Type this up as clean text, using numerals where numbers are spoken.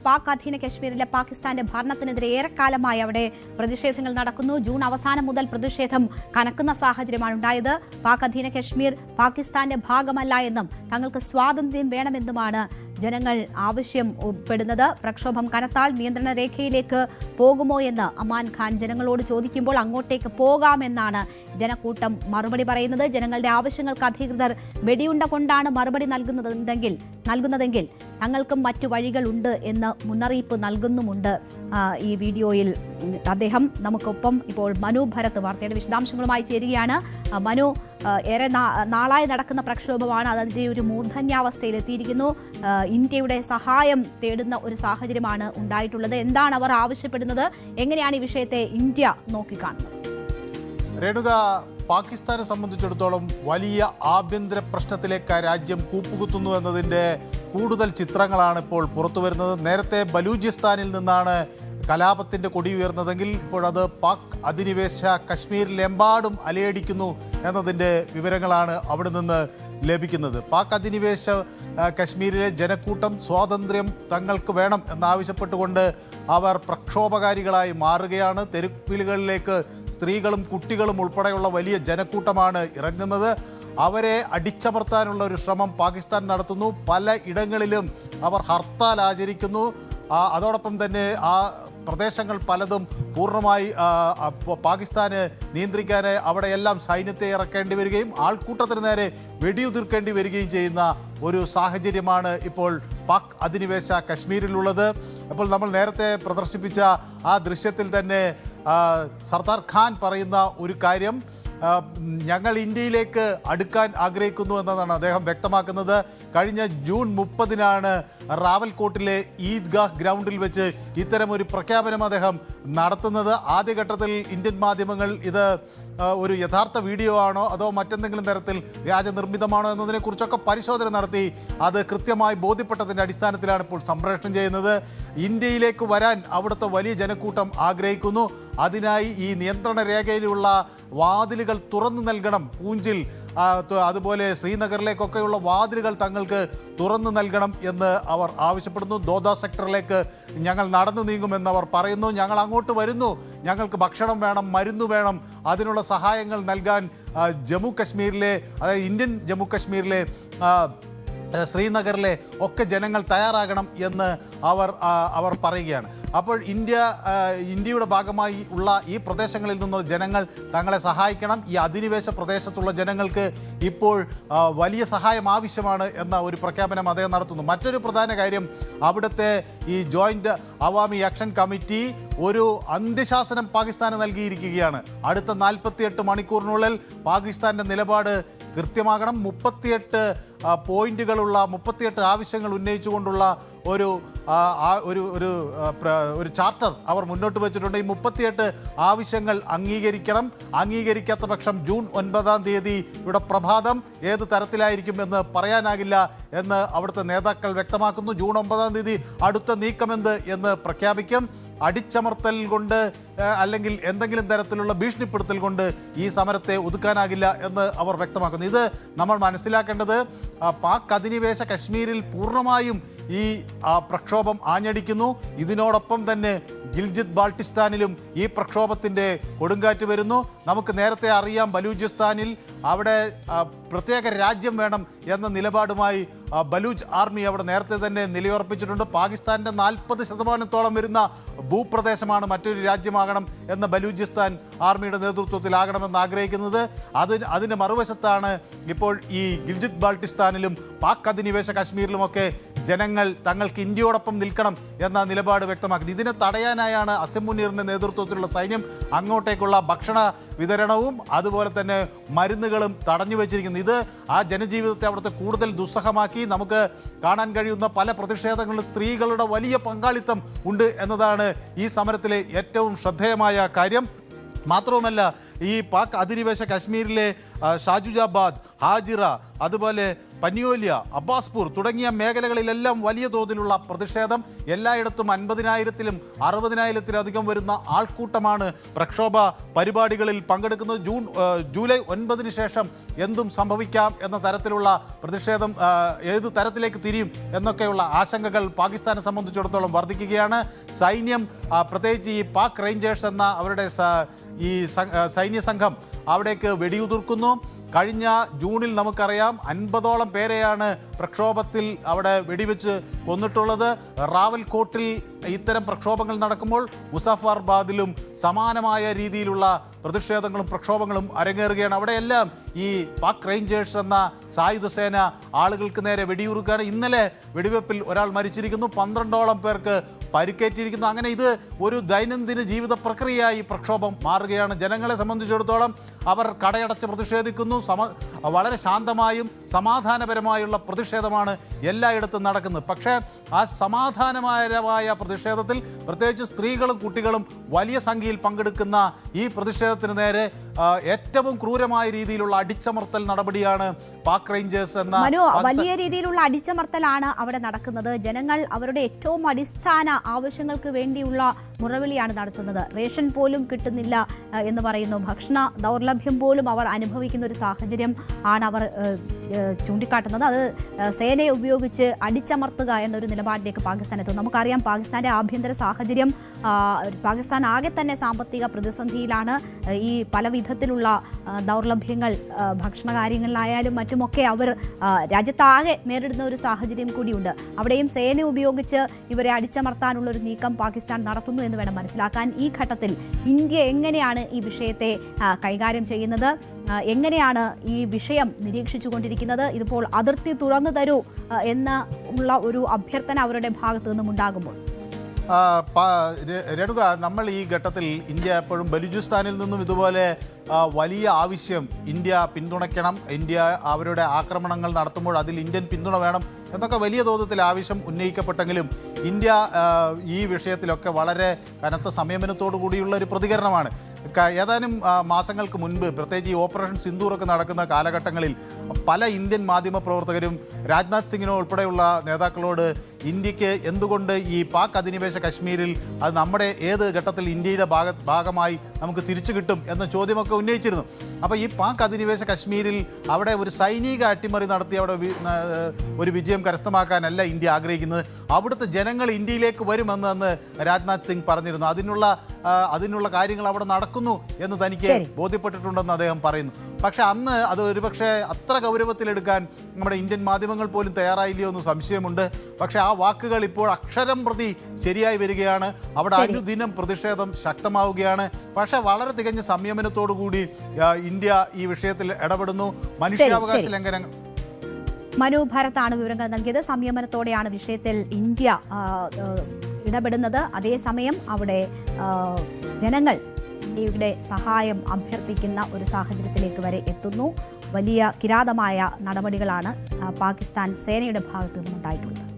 പാക് അധീന കശ്മീരിലെ പാകിസ്ഥാന്റെ ഭരണത്തിനെതിരെ ഏറെക്കാലമായി അവിടെ പ്രതിഷേധങ്ങൾ നടക്കുന്നു. ജൂൺ അവസാനം മുതൽ പ്രതിഷേധം കനക്കുന്ന സാഹചര്യമാണ് ഉണ്ടായത്. പാക് അധീന കശ്മീർ പാകിസ്ഥാന്റെ ഭാഗമല്ല എന്നും തങ്ങൾക്ക് സ്വാതന്ത്ര്യം വേണമെന്നുമാണ് ജനങ്ങൾ ആവശ്യപ്പെടുന്നത്. പ്രക്ഷോഭം കനത്താൽ നിയന്ത്രണ രേഖയിലേക്ക് പോകുമോ എന്ന് അമാൻ ഖാൻ ജനങ്ങളോട് ചോദിക്കുമ്പോൾ അങ്ങോട്ടേക്ക് പോകാമെന്നാണ് ജനക്കൂട്ടം മറുപടി പറയുന്നത്. ജനങ്ങളുടെ ആവശ്യങ്ങൾക്ക് അധികൃതർ വെടിയുണ്ട കൊണ്ടാണ് മറുപടി നൽകുന്നതെങ്കിൽ തങ്ങൾക്കും മറ്റു വഴികളുണ്ട് എന്ന് മുന്നറിയിപ്പ് നൽകുന്നുമുണ്ട്. ഈ വീഡിയോയിൽ അദ്ദേഹം നമുക്കൊപ്പം ഇപ്പോൾ മനു ഭരത് വാർത്തയുടെ വിശദാംശങ്ങളുമായി ചേരുകയാണ്. മനു, ഏറെ നാളായി നടക്കുന്ന പ്രക്ഷോഭമാണ്, അതിൻ്റെ ഒരു മൂർധന്യാവസ്ഥയിൽ എത്തിയിരിക്കുന്നു. ഇന്ത്യയുടെ സഹായം തേടുന്ന ഒരു സാഹചര്യമാണ് ഉണ്ടായിട്ടുള്ളത്. എന്താണ് അവർ ആവശ്യപ്പെടുന്നത്? എങ്ങനെയാണ് ഈ വിഷയത്തെ ഇന്ത്യ നോക്കിക്കാണുന്നത്? രേണുക, പാകിസ്ഥാനെ സംബന്ധിച്ചിടത്തോളം വലിയ ആഭ്യന്തര പ്രശ്നത്തിലേക്ക് രാജ്യം കൂപ്പുകുത്തുന്നു എന്നതിൻ്റെ കൂടുതൽ ചിത്രങ്ങളാണ് ഇപ്പോൾ പുറത്തു വരുന്നത്. നേരത്തെ ബലൂചിസ്ഥാനിൽ നിന്നാണ് കലാപത്തിൻ്റെ കൊടി ഉയർന്നതെങ്കിൽ ഇപ്പോഴത് പാക് അധിനിവേശ കശ്മീരിലെമ്പാടും അലയടിക്കുന്നു എന്നതിൻ്റെ വിവരങ്ങളാണ് അവിടെ നിന്ന് ലഭിക്കുന്നത്. പാക് അധിനിവേശ കശ്മീരിലെ ജനക്കൂട്ടം സ്വാതന്ത്ര്യം തങ്ങൾക്ക് വേണം എന്നാവശ്യപ്പെട്ടുകൊണ്ട് അവർ പ്രക്ഷോഭകാരികളായി മാറുകയാണ്. തെരുവിലുകളിലേക്ക് സ്ത്രീകളും കുട്ടികളും ഉൾപ്പെടെയുള്ള വലിയ ജനക്കൂട്ടമാണ് ഇറങ്ങുന്നത്. അവരെ അടിച്ചമർത്താനുള്ള ഒരു ശ്രമം പാകിസ്ഥാൻ നടത്തുന്നു. പല ഇടങ്ങളിലും അവർ ഹർത്താൽ ആചരിക്കുന്നു. അതോടൊപ്പം തന്നെ ആ പ്രദേശങ്ങൾ പലതും പൂർണ്ണമായി പാകിസ്ഥാന് നിയന്ത്രിക്കാൻ അവിടെയെല്ലാം സൈന്യത്തെ ഇറക്കേണ്ടി വരികയും ആൾക്കൂട്ടത്തിന് നേരെ വെടിയുതിർക്കേണ്ടി വരികയും ചെയ്യുന്ന ഒരു സാഹചര്യമാണ് ഇപ്പോൾ പാക് അധിനിവേശ കശ്മീരിലുള്ളത്. അപ്പോൾ നമ്മൾ നേരത്തെ പ്രദർശിപ്പിച്ച ആ ദൃശ്യത്തിൽ തന്നെ സർദാർ ഖാൻ പറയുന്ന ഒരു കാര്യം, ഞങ്ങൾ ഇന്ത്യയിലേക്ക് അടുക്കാൻ ആഗ്രഹിക്കുന്നു എന്നതാണ് അദ്ദേഹം വ്യക്തമാക്കുന്നത്. കഴിഞ്ഞ ജൂൺ 30-നാണ് റാവൽകോട്ടിലെ ഈദ്ഗാഹ് ഗ്രൗണ്ടിൽ വെച്ച് ഇത്തരമൊരു പ്രഖ്യാപനം അദ്ദേഹം നടത്തുന്നത്. ആദ്യഘട്ടത്തിൽ ഇന്ത്യൻ മാധ്യമങ്ങൾ ഇത് ഒരു യഥാർത്ഥ വീഡിയോ ആണോ അതോ മറ്റെന്തെങ്കിലും തരത്തിൽ വ്യാജനിർമ്മിതമാണോ എന്നതിനെക്കുറിച്ചൊക്കെ പരിശോധന നടത്തി അത് കൃത്യമായി ബോധ്യപ്പെട്ടതിൻ്റെ അടിസ്ഥാനത്തിലാണ് ഇപ്പോൾ സംപ്രേഷണം ചെയ്യുന്നത്. ഇന്ത്യയിലേക്ക് വരാൻ അവിടുത്തെ വലിയ ജനക്കൂട്ടം ആഗ്രഹിക്കുന്നു. അതിനായി ഈ നിയന്ത്രണ രേഖയിലുള്ള വാതിലുകൾ തുറന്നു നൽകണം. പൂഞ്ചിൽ അതുപോലെ ശ്രീനഗറിലേക്കൊക്കെയുള്ള വാതിലുകൾ തങ്ങൾക്ക് തുറന്നു നൽകണം എന്ന് അവർ ആവശ്യപ്പെടുന്നു. ദോദ സെക്ടറിലേക്ക് ഞങ്ങൾ നടന്നു നീങ്ങുമെന്ന് അവർ പറയുന്നു. ഞങ്ങൾ അങ്ങോട്ട് വരുന്നു, ഞങ്ങൾക്ക് ഭക്ഷണം വേണം, മരുന്ന് വേണം, അതിനുള്ള സഹായങ്ങൾ നൽകാൻ ജമ്മു കശ്മീരിലെ, അതായത് ഇന്ത്യൻ ജമ്മു കശ്മീരിലെ ശ്രീനഗറിലെ ഒക്കെ ജനങ്ങൾ തയ്യാറാകണം എന്ന് അവർ പറയുകയാണ്. അപ്പോൾ ഇന്ത്യയുടെ ഭാഗമായി ഉള്ള ഈ പ്രദേശങ്ങളിൽ നിന്നുള്ള ജനങ്ങൾ തങ്ങളെ സഹായിക്കണം. ഈ അധിനിവേശ പ്രദേശത്തുള്ള ജനങ്ങൾക്ക് ഇപ്പോൾ വലിയ സഹായം ആവശ്യമാണ് എന്ന ഒരു പ്രഖ്യാപനം അദ്ദേഹം നടത്തുന്നു. മറ്റൊരു പ്രധാന കാര്യം, അവിടുത്തെ ഈ ജോയിൻ്റ് അവാമി ആക്ഷൻ കമ്മിറ്റി ഒരു അന്ത്യശാസനം പാകിസ്ഥാന് നൽകിയിരിക്കുകയാണ്. അടുത്ത 48 മണിക്കൂറിനുള്ളിൽ പാകിസ്ഥാൻ്റെ നിലപാട് കൃത്യമാകണം. 38 പോയിന്റുകളുള്ള 38 ആവശ്യങ്ങൾ ഉന്നയിച്ചുകൊണ്ടുള്ള ഒരു ചാർട്ടർ അവർ മുന്നോട്ട് വെച്ചിട്ടുണ്ട്. ഈ 38 ആവശ്യങ്ങൾ അംഗീകരിക്കണം. അംഗീകരിക്കാത്ത പക്ഷം ജൂൺ 9-ാം തീയതിയുടെ പ്രഭാതം ഏത് തരത്തിലായിരിക്കും എന്ന് പറയാനാകില്ല എന്ന് അവിടുത്തെ നേതാക്കൾ വ്യക്തമാക്കുന്നു. ജൂൺ 9-ാം തീയതി അടുത്ത നീക്കമെന്ത് എന്ന് പ്രഖ്യാപിക്കും. അടിച്ചമർത്തൽ കൊണ്ട് അല്ലെങ്കിൽ എന്തെങ്കിലും തരത്തിലുള്ള ഭീഷണിപ്പെടുത്തൽ കൊണ്ട് ഈ സമരത്തെ ഒതുക്കാനാകില്ല എന്ന് അവർ വ്യക്തമാക്കുന്നു. ഇത് നമ്മൾ മനസ്സിലാക്കേണ്ടത്, പാക് അധിനിവേശ കശ്മീരിൽ പൂർണ്ണമായും ഈ പ്രക്ഷോഭം ആഞ്ഞടിക്കുന്നു. ഇതിനോടൊപ്പം തന്നെ ഗിൽജിത് ബാൾട്ടിസ്ഥാനിലും ഈ പ്രക്ഷോഭത്തിൻ്റെ കൊടുങ്കാറ്റ് വരുന്നു. നമുക്ക് നേരത്തെ അറിയാം, ബലൂചിസ്ഥാനിൽ അവിടെ പ്രത്യേക രാജ്യം വേണം എന്ന നിലപാടുമായി ബലൂച്ച് ആർമി അവിടെ നേരത്തെ തന്നെ നിലയുറപ്പിച്ചിട്ടുണ്ട്. പാകിസ്ഥാൻ്റെ 40% വരുന്ന ഭൂപ്രദേശമാണ് മറ്റൊരു രാജ്യമാകണം എന്ന ബലൂചിസ്ഥാൻ ആർമിയുടെ നേതൃത്വത്തിലാകണമെന്ന് ആഗ്രഹിക്കുന്നത്. അതിൻ്റെ മറുവശത്താണ് ഇപ്പോൾ ഈ ഗിൽജിത് ബാൾട്ടിസ്ഥാനിലും പാക് അധിനിവേശ കശ്മീരിലുമൊക്കെ ജനങ്ങൾ തങ്ങൾക്ക് ഇന്ത്യയോടൊപ്പം നിൽക്കണം എന്ന നിലപാട് വ്യക്തമാക്കുന്നത്. ഇതിനെ തടയാനായാണ് അസം മുനീറിൻ്റെ നേതൃത്വത്തിലുള്ള സൈന്യം അങ്ങോട്ടേക്കുള്ള ഭക്ഷണ വിതരണവും അതുപോലെ തന്നെ മരുന്നുകളും തടഞ്ഞു വെച്ചിരിക്കുന്നത്. ഇത് ആ ജനജീവിതത്തെ അവിടുത്തെ കൂടുതൽ ദുസ്സഹമാക്കി. നമുക്ക് കാണാൻ കഴിയുന്ന പല പ്രതിഷേധങ്ങളിലും സ്ത്രീകളുടെ വലിയ പങ്കാളിത്തം ഉണ്ട് എന്നതാണ് ഈ സമരത്തിലെ ഏറ്റവും ശ്രദ്ധേയമായ കാര്യം. മാത്രവുമല്ല, ഈ പാക് അധിനിവേശ കശ്മീരിലെ ഷാജുജാബാദ്, ഹാജിറ, അതുപോലെ പന്യോലിയ, അബ്ബാസ്പൂർ തുടങ്ങിയ മേഖലകളിലെല്ലാം വലിയ തോതിലുള്ള പ്രതിഷേധം. എല്ലായിടത്തും 50,000-ത്തിലും 60,000-ത്തിലധികം വരുന്ന ആൾക്കൂട്ടമാണ് പ്രക്ഷോഭ പരിപാടികളിൽ പങ്കെടുക്കുന്നത്. ജൂലൈ 9-ന് ശേഷം എന്തും സംഭവിക്കാം എന്ന തരത്തിലുള്ള പ്രതിഷേധം ഏത് തരത്തിലേക്ക് തിരിയും എന്നൊക്കെയുള്ള ആശങ്കകൾ പാകിസ്ഥാനെ സംബന്ധിച്ചിടത്തോളം വർദ്ധിക്കുകയാണ്. സൈന്യം, പ്രത്യേകിച്ച് ഈ പാക് റേഞ്ചേഴ്സ് എന്ന അവരുടെ ഈ സൈന്യ സംഘം അവിടേക്ക് വെടിയുതിർക്കുന്നു. കഴിഞ്ഞ ജൂണിൽ നമുക്കറിയാം 50ഓളം പേരെയാണ് പ്രക്ഷോഭത്തിൽ അവിടെ വെടിവെച്ച് കൊന്നിട്ടുള്ളത്. റാവൽകോട്ടിൽ ഇത്തരം പ്രക്ഷോഭങ്ങൾ നടക്കുമ്പോൾ മുസഫർബാദിലും സമാനമായ രീതിയിലുള്ള പ്രതിഷേധങ്ങളും പ്രക്ഷോഭങ്ങളും അരങ്ങേറുകയാണ്. അവിടെയെല്ലാം ഈ പാക് റേഞ്ചേഴ്സ് എന്ന സായുധ സേന ആളുകൾക്ക് നേരെ വെടിയുറുക്കുകയാണ്. ഇന്നലെ വെടിവെപ്പിൽ ഒരാൾ മരിച്ചിരിക്കുന്നു, 12ഓളം പേർക്ക് പരിക്കേറ്റിരിക്കുന്നു. അങ്ങനെ ഇത് ഒരു ദൈനംദിന ജീവിത പ്രക്രിയയായി പ്രക്ഷോഭം മാറുകയാണ്. ജനങ്ങളെ സംബന്ധിച്ചിടത്തോളം അവർ കടയടച്ച് പ്രതിഷേധിക്കുന്നു. വളരെ ശാന്തമായും സമാധാനപരമായുള്ള പ്രതിഷേധമാണ് എല്ലായിടത്തും നടക്കുന്നത്. പക്ഷേ ആ സമാധാനപരമായ പ്രതിഷേധത്തിൽ പ്രത്യേകിച്ച് സ്ത്രീകളും കുട്ടികളും വലിയ സംഖ്യയിൽ പങ്കെടുക്കുന്ന ഈ പ്രതിഷേധത്തിന് നേരെ ഏറ്റവും ക്രൂരമായ രീതിയിലുള്ള അടിച്ചമർത്തൽ നടപടിയാണ് പാക് റേഞ്ചേഴ്സ് എന്ന വലിയ രീതിയിലുള്ള അടിച്ചമർത്തലാണ് അവിടെ നടക്കുന്നത്. ജനങ്ങൾ അവരുടെ ഏറ്റവും അടിസ്ഥാന ആവശ്യങ്ങൾക്ക് വേണ്ടിയുള്ള മുറവിളിയാണ് നടത്തുന്നത്. റേഷൻ പോലും കിട്ടുന്നില്ല എന്ന് പറയുന്നു. ഭക്ഷണ ദൗർലഭ്യം പോലും അവർ അനുഭവിക്കുന്ന ഒരു സാഹചര്യം ആണ് അവർ ചൂണ്ടിക്കാട്ടുന്നത്. അത് സേനയെ ഉപയോഗിച്ച് അടിച്ചമർത്തുക എന്നൊരു നിലപാടിലേക്ക് പാകിസ്ഥാൻ എത്തും. നമുക്കറിയാം പാകിസ്ഥാന്റെ ആഭ്യന്തര സാഹചര്യം, പാകിസ്ഥാൻ ആകെ തന്നെ സാമ്പത്തിക പ്രതിസന്ധിയിലാണ്. ഈ പല വിധത്തിലുള്ള ദൗർലഭ്യങ്ങൾ ഭക്ഷണകാര്യങ്ങളിലായാലും മറ്റുമൊക്കെ അവർ രാജ്യത്താകെ നേരിടുന്ന ഒരു സാഹചര്യം കൂടിയുണ്ട്. അവിടെയും സേന ഉപയോഗിച്ച് ഇവരെ അടിച്ചമർത്താനുള്ള ഒരു നീക്കം പാകിസ്ഥാൻ നടത്തുന്നു എന്ന് വേണം മനസ്സിലാക്കാൻ. ഈ ഘട്ടത്തിൽ ഇന്ത്യ എങ്ങനെയാണ് ഈ വിഷയത്തെ കൈകാര്യം ചെയ്യുന്നത്, എങ്ങനെയാണ് ഈ വിഷയം നിരീക്ഷിച്ചുകൊണ്ടിരിക്കുന്നത്? ഇതിപ്പോൾ അതിർത്തി തുറന്നു തരൂ എന്നുള്ള ഒരു അഭ്യർത്ഥന അവരുടെ ഭാഗത്തു നിന്നും ഉണ്ടാകുമ്പോൾ രേണുക, നമ്മൾ ഈ ഘട്ടത്തിൽ ഇന്ത്യ എപ്പോഴും ബലൂചിസ്ഥാനിൽ നിന്നും ഇതുപോലെ വലിയ ആവശ്യം ഇന്ത്യ പിന്തുണയ്ക്കണം, ഇന്ത്യ അവരുടെ ആക്രമണങ്ങൾ നടത്തുമ്പോൾ അതിൽ ഇന്ത്യൻ പിന്തുണ വേണം എന്നൊക്കെ വലിയ തോതിൽ ആവശ്യം ഉന്നയിക്കപ്പെട്ടെങ്കിലും ഇന്ത്യ ഈ വിഷയത്തിലൊക്കെ വളരെ കനത്ത സംയമനത്തോടു കൂടിയുള്ള ഒരു പ്രതികരണമാണ്. ഏതാനും മാസങ്ങൾക്ക് മുൻപ് പ്രത്യേകിച്ച് ഈ ഓപ്പറേഷൻ സിന്ദൂറൊക്കെ നടക്കുന്ന കാലഘട്ടങ്ങളിൽ പല ഇന്ത്യൻ മാധ്യമ പ്രവർത്തകരും രാജ്നാഥ് സിംഗിനോ ഉൾപ്പെടെയുള്ള നേതാക്കളോട് ഇന്ത്യക്ക് എന്തുകൊണ്ട് ഈ പാക് അധിനിവേശ കശ്മീരിൽ അത് നമ്മുടെ ഏത് ഘട്ടത്തിൽ ഇന്ത്യയുടെ ഭാഗമായി നമുക്ക് തിരിച്ചു കിട്ടും എന്ന ചോദ്യമൊക്കെ ഉന്നയിച്ചിരുന്നു. അപ്പോൾ ഈ പാക് അധിനിവേശ കശ്മീരിൽ അവിടെ ഒരു സൈനിക അട്ടിമറി നടത്തി അവിടെ ഒരു വിജയം കരസ്ഥമാക്കാനല്ല ഇന്ത്യ ആഗ്രഹിക്കുന്നത്. അവിടുത്തെ ജനങ്ങൾ ഇന്ത്യയിലേക്ക് വരുമെന്ന് അന്ന് രാജ്നാഥ് സിംഗ് പറഞ്ഞിരുന്നു. അതിനുള്ള കാര്യങ്ങൾ അവിടെ നടക്കുന്നു എന്ന് തനിക്ക് ബോധ്യപ്പെട്ടിട്ടുണ്ടെന്ന് അദ്ദേഹം പറയുന്നു. പക്ഷെ അന്ന് അത് ഒരുപക്ഷെ അത്ര ഗൗരവത്തിലെടുക്കാൻ നമ്മുടെ ഇന്ത്യൻ മാധ്യമങ്ങൾ പോലും തയ്യാറായില്ലയോ എന്ന് സംശയമുണ്ട്. പക്ഷേ ആ വാക്കുകൾ ഇപ്പോൾ അക്ഷരം പ്രതി ശരിയായി വരികയാണ്. അവിടെ അനുദിനം പ്രതിഷേധം ശക്തമാവുകയാണ്. പക്ഷേ വളരെ തികഞ്ഞ സംയമനത്തോടു കൂടി ഇന്ത്യ ഈ വിഷയത്തിൽ ഇടപെടുന്നു. മനുഷ്യാവകാശ ലംഘനങ്ങൾ മനു ഭരത്താണ് വിവരങ്ങൾ നൽകിയത്. സംയമനത്തോടെയാണ് വിഷയത്തിൽ ഇന്ത്യ ഇടപെടുന്നത്. അതേസമയം അവിടെ ജനങ്ങൾ ഇന്ത്യയുടെ സഹായം അഭ്യർത്ഥിക്കുന്ന ഒരു സാഹചര്യത്തിലേക്ക് വരെ എത്തുന്നു. വലിയ കിരാതമായ നടപടികളാണ് പാകിസ്ഥാൻ സേനയുടെ ഭാഗത്തു നിന്നുണ്ടായിട്ടുള്ളത്.